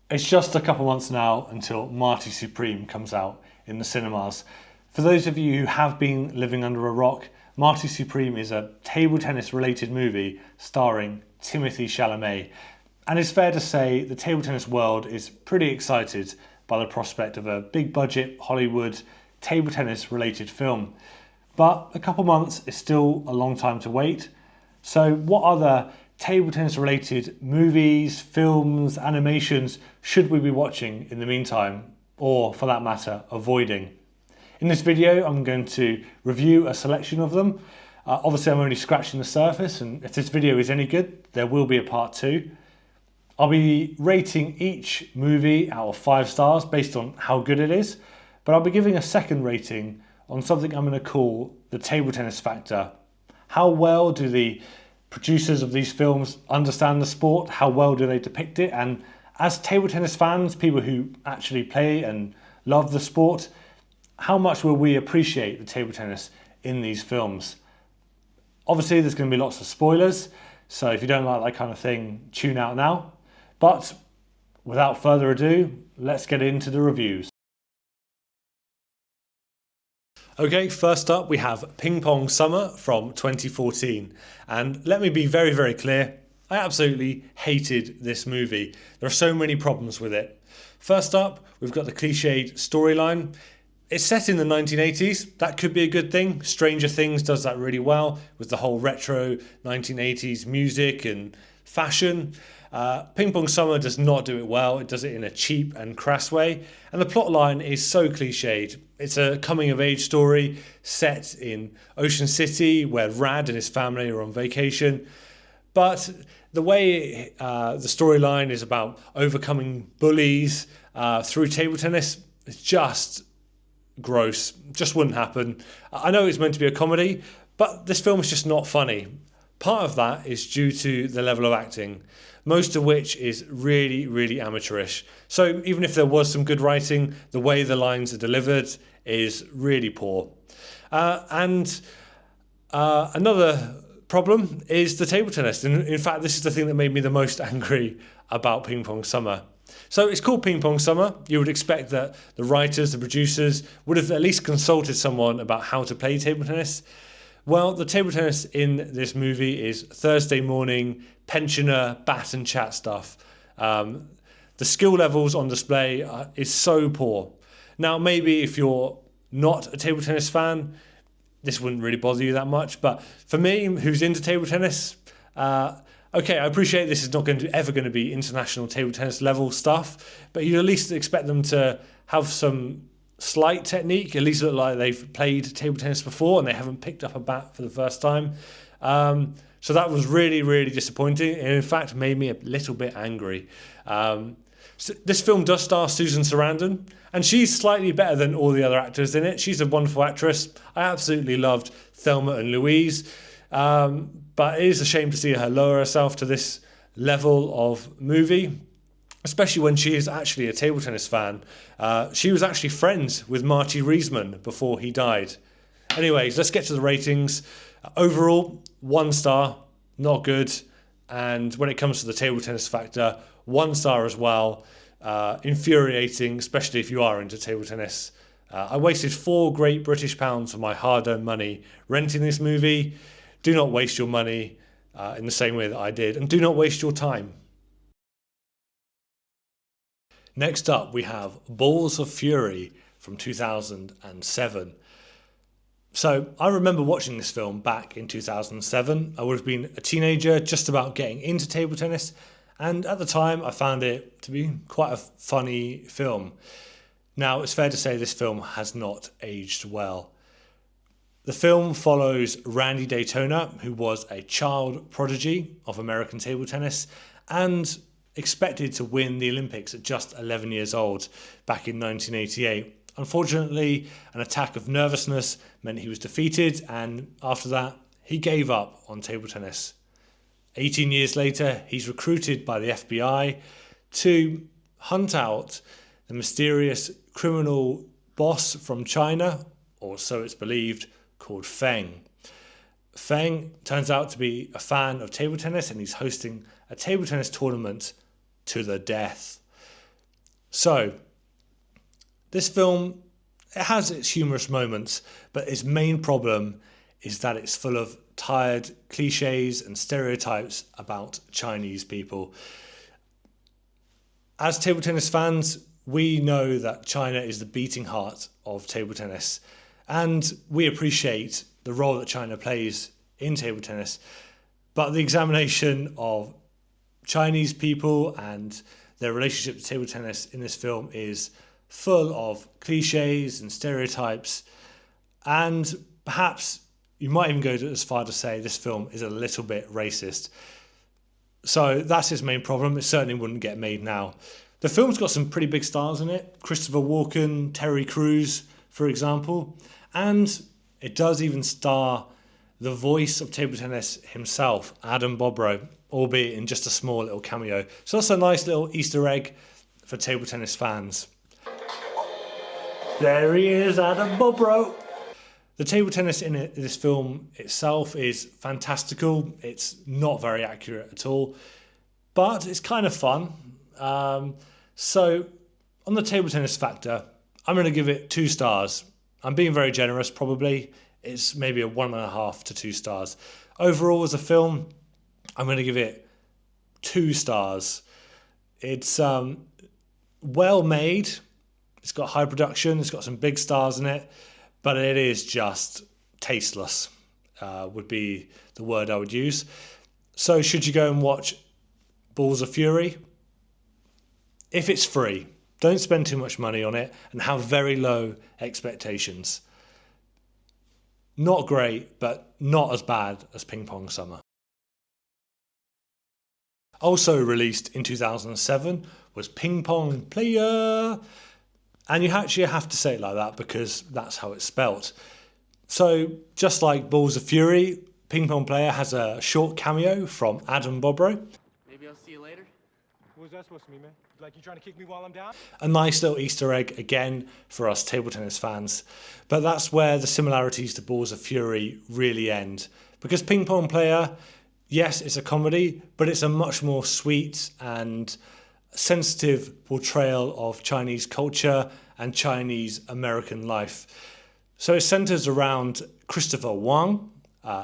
It's just a couple months now until Marty Supreme comes out in the cinemas. For those of you who have been living under a rock, Marty Supreme is a table tennis related movie starring Timothy Chalamet. And it's fair to say the table tennis world is pretty excited by the prospect of a big budget Hollywood table tennis related film. But a couple months is still a long time to wait. So what other table tennis related movies, films, animations should we be watching in the meantime, or for that matter, avoiding? In this video, I'm going to review a selection of them. Obviously, I'm only scratching the surface, and if this video is any good, there will be a part 2. I'll be rating each movie out of 5 stars based on how good it is, but I'll be giving a second rating on something I'm going to call the table tennis factor. How well do the producers of these films understand the sport? How well do they depict it? And as table tennis fans, people who actually play and love the sport, how much will we appreciate the table tennis in these films? Obviously, there's going to be lots of spoilers, so if you don't like that kind of thing, tune out now. But without further ado, let's get into the reviews. Okay, first up we have Ping Pong Summer from 2014. And let me be very, very clear, I absolutely hated this movie. There are so many problems with it. First up, we've got the cliched storyline. It's set in the 1980s. That could be a good thing. Stranger Things does that really well with the whole retro 1980s music and fashion. Ping Pong Summer does not do it well. It does it in a cheap and crass way. And the plot line is so cliched. It's a coming of age story set in Ocean City where Rad and his family are on vacation. But the way the storyline is about overcoming bullies through table tennis, it's just gross. Just wouldn't happen. I know it's meant to be a comedy, but this film is just not funny. Part of that is due to the level of acting, most of which is really, really amateurish. So even if there was some good writing, the way the lines are delivered is really poor. Another problem is the table tennis. In fact, this is the thing that made me the most angry about Ping Pong Summer. So it's called Ping Pong Summer. You would expect that the writers, the producers, would have at least consulted someone about how to play table tennis. Well, the table tennis in this movie is Thursday morning, pensioner, bat and chat stuff. The skill levels on display is so poor. Now, maybe if you're not a table tennis fan, this wouldn't really bother you that much. But for me, who's into table tennis, okay, I appreciate this is not ever going to be international table tennis level stuff, but you at least expect them to have some slight technique, at least look like they've played table tennis before and they haven't picked up a bat for the first time. So that was really, really disappointing, and in fact made me a little bit angry. So this film does star Susan Sarandon, and she's slightly better than all the other actors in it. She's a wonderful actress. I absolutely loved Thelma and Louise, but it is a shame to see her lower herself to this level of movie, especially when she is actually a table tennis fan. She was actually friends with Marty Riesman before he died. Anyways, let's get to the ratings. Overall, 1 star, not good. And when it comes to the table tennis factor, 1 star as well. Infuriating, especially if you are into table tennis. I wasted £4 great British pounds for my hard-earned money renting this movie. Do not waste your money in the same way that I did, and do not waste your time. Next up, we have Balls of Fury from 2007. So I remember watching this film back in 2007. I would have been a teenager, just about getting into table tennis, and at the time I found it to be quite a funny film. Now, it's fair to say this film has not aged well. The film follows Randy Daytona, who was a child prodigy of American table tennis and expected to win the Olympics at just 11 years old back in 1988. Unfortunately, an attack of nervousness meant he was defeated, and after that, he gave up on table tennis. 18 years later, he's recruited by the FBI to hunt out the mysterious criminal boss from China, or so it's believed, called Feng. Feng turns out to be a fan of table tennis, and he's hosting a table tennis tournament to the death. So, this film, it has its humorous moments, but its main problem is that it's full of tired cliches and stereotypes about Chinese people. As table tennis fans, we know that China is the beating heart of table tennis, and we appreciate the role that China plays in table tennis. But the examination of Chinese people and their relationship to table tennis in this film is full of cliches and stereotypes, and perhaps you might even go as far to say this film is a little bit racist. So that's its main problem. It certainly wouldn't get made now. The film's got some pretty big stars in it. Christopher Walken, Terry Crews, for example. And it does even star the voice of table tennis himself, Adam Bobrow, albeit in just a small little cameo. So that's a nice little Easter egg for table tennis fans. There he is, Adam Bobrow. The table tennis in this film itself is fantastical. It's not very accurate at all, but it's kind of fun. So on the table tennis factor, I'm going to give it 2 stars. I'm being very generous, probably. It's maybe a 1.5 to 2 stars. Overall, as a film, I'm going to give it 2 stars. It's well made. It's got high production. It's got some big stars in it. But it is just tasteless, would be the word I would use. So should you go and watch Balls of Fury? If it's free, don't spend too much money on it and have very low expectations. Not great, but not as bad as Ping Pong Summer. Also released in 2007 was Ping Pong Playa. And you actually have to say it like that because that's how it's spelt. So just like Balls of Fury, Ping Pong Playa has a short cameo from Adam Bobrow. Maybe I'll see you later. What was that supposed to mean, man? Like you trying to kick me while I'm down? A nice little Easter egg again for us table tennis fans. But that's where the similarities to Balls of Fury really end. Because Ping Pong Playa, yes, it's a comedy, but it's a much more sweet and sensitive portrayal of Chinese culture and Chinese American life. So it centers around Christopher Wang,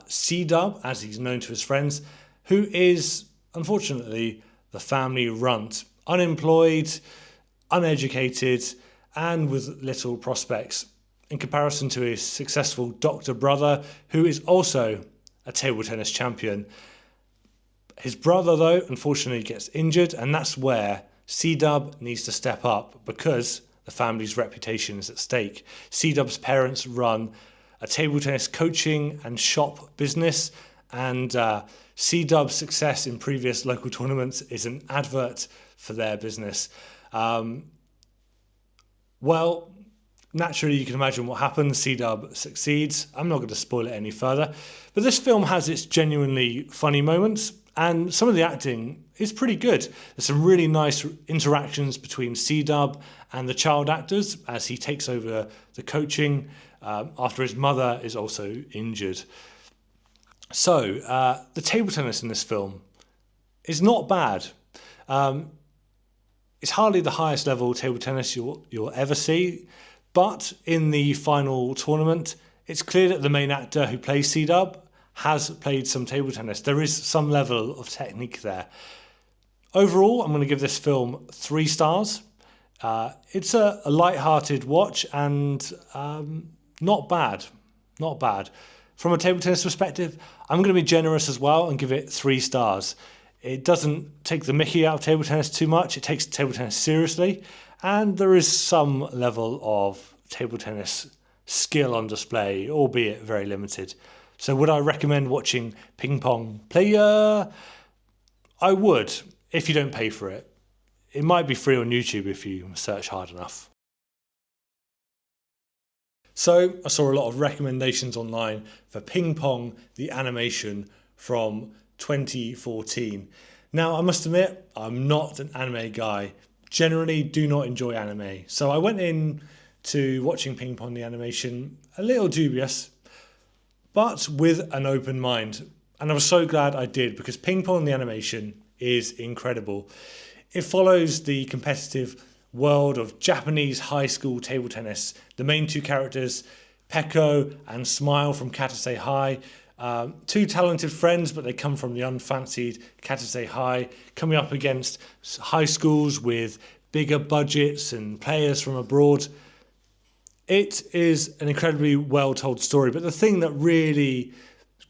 C-Dub, as he's known to his friends, who is, unfortunately, the family runt, unemployed, uneducated, and with little prospects, in comparison to his successful doctor brother, who is also a table tennis champion. His brother, though, unfortunately gets injured, and that's where C-Dub needs to step up because the family's reputation is at stake. C-Dub's parents run a table tennis coaching and shop business, and C-Dub's success in previous local tournaments is an advert for their business. Well, naturally, you can imagine what happens. C-Dub succeeds. I'm not going to spoil it any further, but this film has its genuinely funny moments. And some of the acting is pretty good. There's some really nice interactions between C-Dub and the child actors as he takes over the coaching after his mother is also injured. So the table tennis in this film is not bad. It's hardly the highest level table tennis you'll ever see, but in the final tournament, it's clear that the main actor who plays C-Dub has played some table tennis. There is some level of technique there. Overall, I'm going to give this film 3 stars. It's a light-hearted watch and not bad. Not bad. From a table tennis perspective, I'm going to be generous as well and give it 3 stars. It doesn't take the mickey out of table tennis too much. It takes table tennis seriously, and there is some level of table tennis skill on display, albeit very limited. So would I recommend watching Ping Pong Playa? I would, if you don't pay for it. It might be free on YouTube if you search hard enough. So I saw a lot of recommendations online for Ping Pong, the animation from 2014. Now, I must admit, I'm not an anime guy. Generally do not enjoy anime. So I went in to watching Ping Pong, the animation, a little dubious, but with an open mind. And I was so glad I did, because Ping Pong, the animation, is incredible. It follows the competitive world of Japanese high school table tennis. The main two characters, Peko and Smile from Katasei High, two talented friends, but they come from the unfancied Katasei High, coming up against high schools with bigger budgets and players from abroad. It is an incredibly well-told story, but the thing that really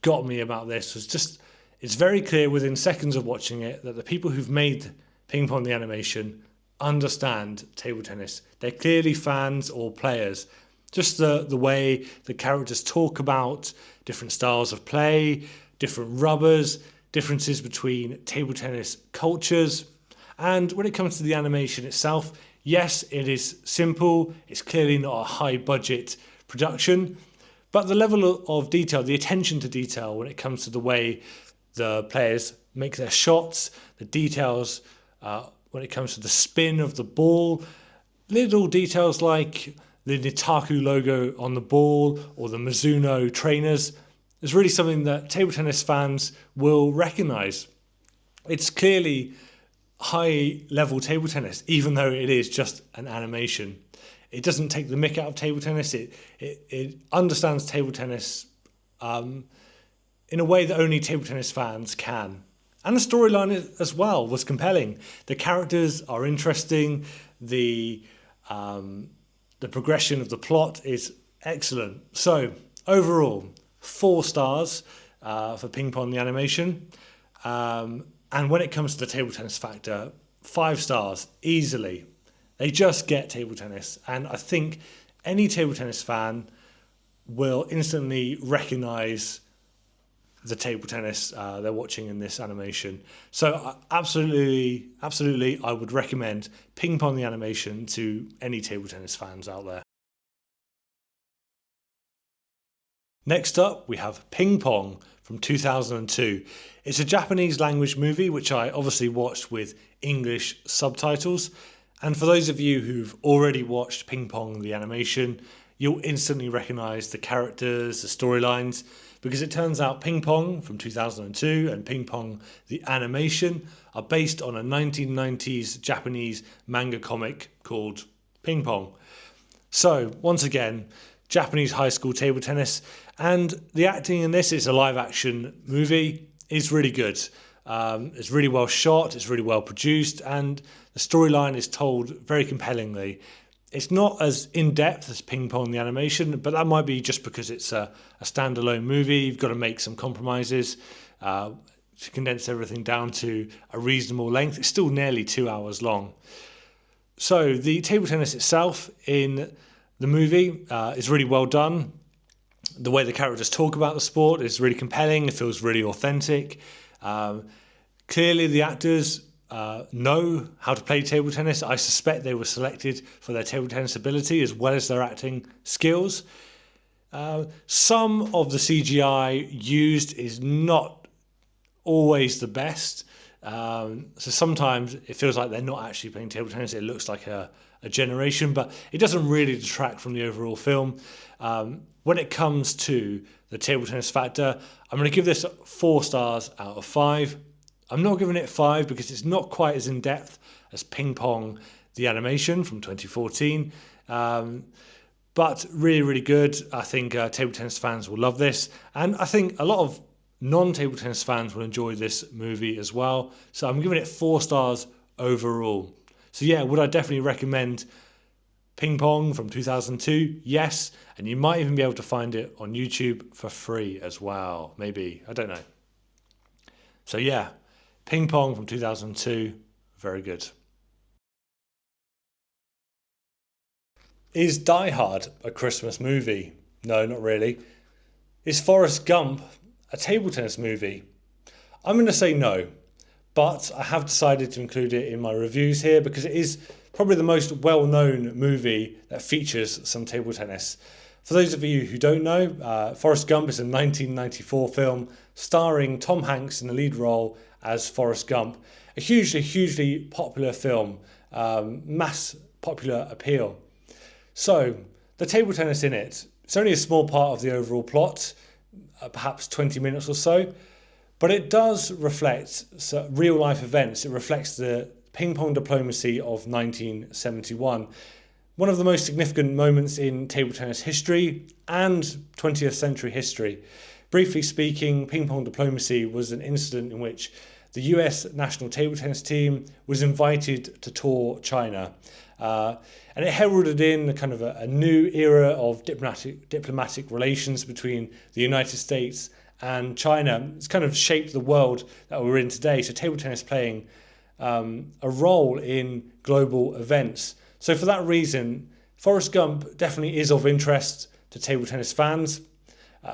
got me about this was just, it's very clear within seconds of watching it that the people who've made Ping Pong the animation understand table tennis. They're clearly fans or players. Just the way the characters talk about different styles of play, different rubbers, differences between table tennis cultures. And when it comes to the animation itself, yes, it is simple. It's clearly not a high budget production, but the level of detail, the attention to detail when it comes to the way the players make their shots, the details when it comes to the spin of the ball, little details like the Nitaku logo on the ball or the Mizuno trainers is really something that table tennis fans will recognise. It's clearly high level table tennis, even though it is just an animation. It doesn't take the mick out of table tennis. It understands table tennis in a way that only table tennis fans can. And the storyline as well was compelling. The characters are interesting. The progression of the plot is excellent. So overall, 4 stars for Ping Pong the animation. And when it comes to the table tennis factor, 5 stars easily. They just get table tennis. And I think any table tennis fan will instantly recognise the table tennis they're watching in this animation. So absolutely, I would recommend Ping Pong the animation to any table tennis fans out there. Next up, we have Ping Pong from 2002. It's a Japanese language movie, which I obviously watched with English subtitles. And for those of you who've already watched Ping Pong the animation, you'll instantly recognise the characters, the storylines, because it turns out Ping Pong from 2002 and Ping Pong the animation are based on a 1990s Japanese manga comic called Ping Pong. So, once again, Japanese high school table tennis, and the acting in this is a live action movie, is really good. It's really well shot, it's really well produced, and the storyline is told very compellingly. It's not as in-depth as Ping Pong the animation, but that might be just because it's a standalone movie. You've got to make some compromises to condense everything down to a reasonable length. It's still nearly 2 hours long. So the table tennis itself in the movie is really well done. The way the characters talk about the sport is really compelling. It feels really authentic. Clearly the actors know how to play table tennis. I suspect they were selected for their table tennis ability as well as their acting skills. Some of the CGI used is not always the best. So sometimes it feels like they're not actually playing table tennis. It looks like a generation, but it doesn't really detract from the overall film. When it comes to the table tennis factor, I'm going to give this 4 stars out of 5. I'm not giving it 5 because it's not quite as in-depth as Ping Pong the animation from 2014. But really, really good. I think table tennis fans will love this. And I think a lot of non-table tennis fans will enjoy this movie as well. So I'm giving it 4 stars overall. So yeah, would I definitely recommend Ping Pong from 2002? Yes. And you might even be able to find it on YouTube for free as well. Maybe. I don't know. So yeah, Ping Pong from 2002. Very good. Is Die Hard a Christmas movie? No, not really. Is Forrest Gump a table tennis movie? I'm going to say no, but I have decided to include it in my reviews here because it is probably the most well-known movie that features some table tennis. For those of you who don't know, Forrest Gump is a 1994 film starring Tom Hanks in the lead role as Forrest Gump. A hugely popular film, mass popular appeal. So, the table tennis in it, it's only a small part of the overall plot, perhaps 20 minutes or so, but it does reflect real life events. It reflects the Ping Pong Diplomacy of 1971. One of the most significant moments in table tennis history and 20th century history. Briefly speaking, Ping Pong Diplomacy was an incident in which the US national table tennis team was invited to tour China. And it heralded in a kind of a new era of diplomatic relations between the United States and China. It's kind of shaped the world that we're in today. So table tennis playing a role in global events. So for that reason, Forrest Gump definitely is of interest to table tennis fans.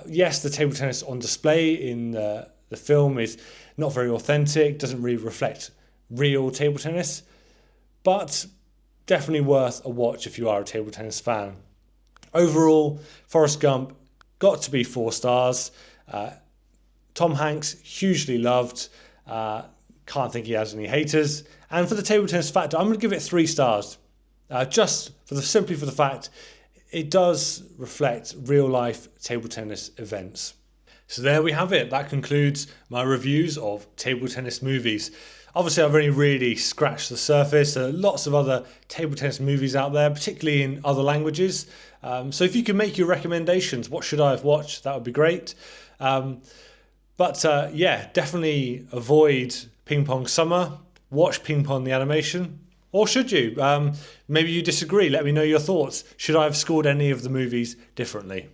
Yes, the table tennis on display in the film is not very authentic, doesn't really reflect real table tennis, but definitely worth a watch if you are a table tennis fan. Overall, Forrest Gump got to be 4 stars. Tom Hanks, hugely loved. Can't think he has any haters. And for the table tennis factor, I'm going to give it 3 stars. Simply for the fact it does reflect real life table tennis events. So there we have it. That concludes my reviews of table tennis movies. Obviously, I've only really scratched the surface. There are lots of other table tennis movies out there, particularly in other languages. So if you can make your recommendations, what should I have watched? That would be great. Definitely avoid Ping Pong Summer. Watch Ping Pong the animation. Or should you? Maybe you disagree. Let me know your thoughts. Should I have scored any of the movies differently?